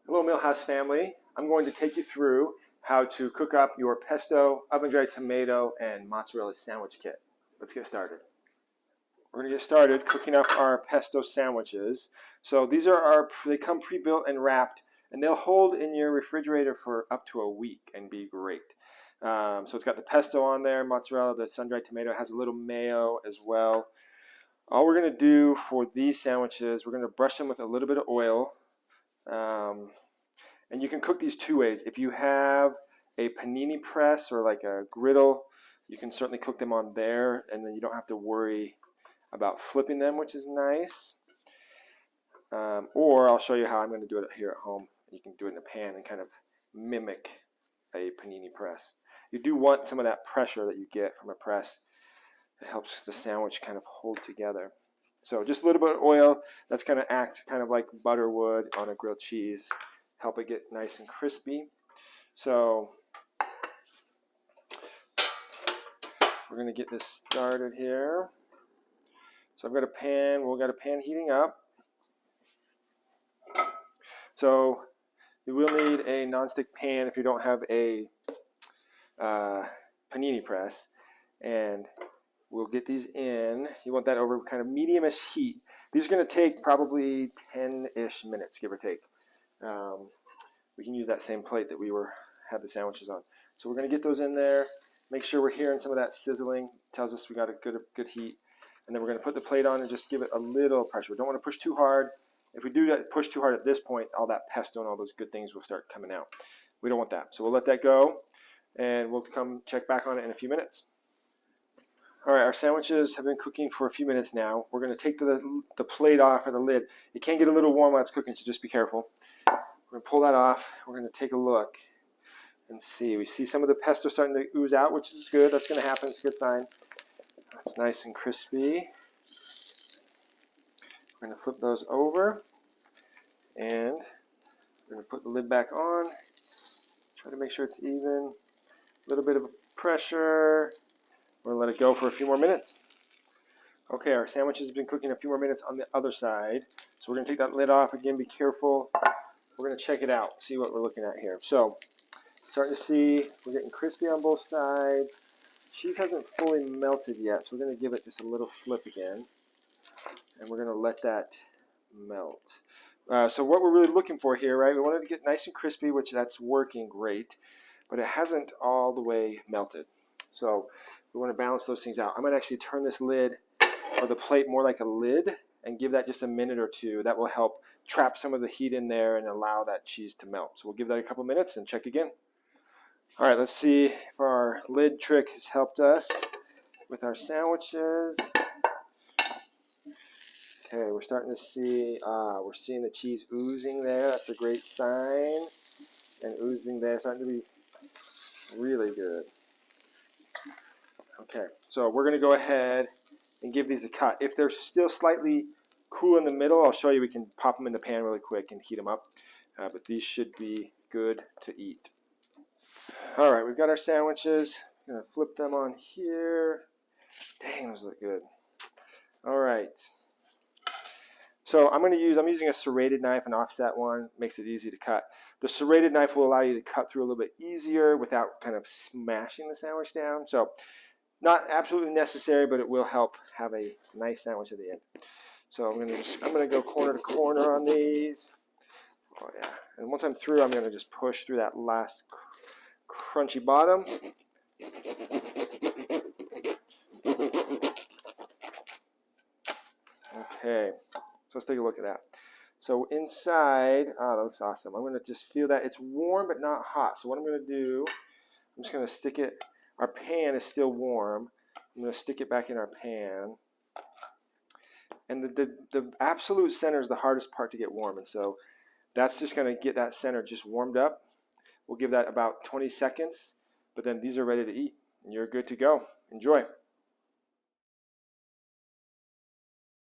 Hello Millhouse family. I'm going to take you through how to cook up your pesto, oven-dried tomato, and mozzarella sandwich kit. Let's get started. We're going to get started cooking up our pesto sandwiches. So these are they come pre-built and wrapped, and they'll hold in your refrigerator for up to a week and be great. So it's got the pesto on there, mozzarella, the sun-dried tomato, it has a little mayo as well. All we're going to do for these sandwiches, we're going to brush them with a little bit of oil. And you can cook these two ways. If you have a panini press or like a griddle, you can certainly cook them on there, and then you don't have to worry about flipping them, which is nice. Or I'll show you how I'm going to do it here at home. You can do it in a pan and kind of mimic a panini press. You do want some of that pressure that you get from a press. It helps the sandwich kind of hold together. So just a little bit of oil. That's going to act kind of like butter would on a grilled cheese. Help it get nice and crispy. So we're going to get this started here. So I've got a pan. We've got a pan heating up. So you will need a nonstick pan if you don't have a panini press. And we'll get these in. You want that over kind of medium-ish heat. These are going to take probably 10-ish minutes, give or take. We can use that same plate that we had the sandwiches on. So we're going to get those in there. Make sure we're hearing some of that sizzling. Tells us we got a good heat. And then we're going to put the plate on and just give it a little pressure. We don't want to push too hard. If we do that, push too hard at this point, all that pesto and all those good things will start coming out. We don't want that. So we'll let that go, and we'll come check back on it in a few minutes. All right, our sandwiches have been cooking for a few minutes now. We're going to take the plate off of the lid. It can get a little warm while it's cooking, so just be careful. We're going to pull that off. We're going to take a look and see. We see some of the pesto starting to ooze out, which is good. That's going to happen. It's a good sign. It's nice and crispy. We're going to flip those over, and we're going to put the lid back on. Try to make sure it's even. A little bit of pressure. We're going to let it go for a few more minutes. Okay, our sandwiches have been cooking a few more minutes on the other side. So we're going to take that lid off. Again, be careful. We're going to check it out, see what we're looking at here. So, starting to see we're getting crispy on both sides. Cheese hasn't fully melted yet, so we're going to give it just a little flip again. And we're going to let that melt. So what we're really looking for here, right, we want it to get nice and crispy, which that's working great, but it hasn't all the way melted. So we want to balance those things out. I might actually turn this lid or the plate more like a lid and give that just a minute or two. That will help trap some of the heat in there and allow that cheese to melt. So we'll give that a couple minutes and check again. All right, let's see if our lid trick has helped us with our sandwiches. Okay, we're starting to see, we're seeing the cheese oozing there. That's a great sign. And oozing there, starting to be really good. Okay, so we're going to go ahead and give these a cut. If they're still slightly cool in the middle, I'll show you. We can pop them in the pan really quick and heat them up. But these should be good to eat. All right, we've got our sandwiches. I'm going to flip them on here. Dang, those look good. All right. So I'm using a serrated knife, an offset one. Makes it easy to cut. The serrated knife will allow you to cut through a little bit easier without kind of smashing the sandwich down. So not absolutely necessary, but it will help have a nice sandwich at the end. So I'm gonna go corner to corner on these. Oh yeah. And once I'm through, I'm gonna just push through that last crunchy bottom. Okay. So let's take a look at that. So inside, that looks awesome. I'm gonna just feel that it's warm but not hot. So what I'm gonna do, I'm just gonna stick it. Our pan is still warm. I'm going to stick it back in our pan. And the absolute center is the hardest part to get warm. And so that's just going to get that center just warmed up. We'll give that about 20 seconds. But then these are ready to eat. And you're good to go. Enjoy.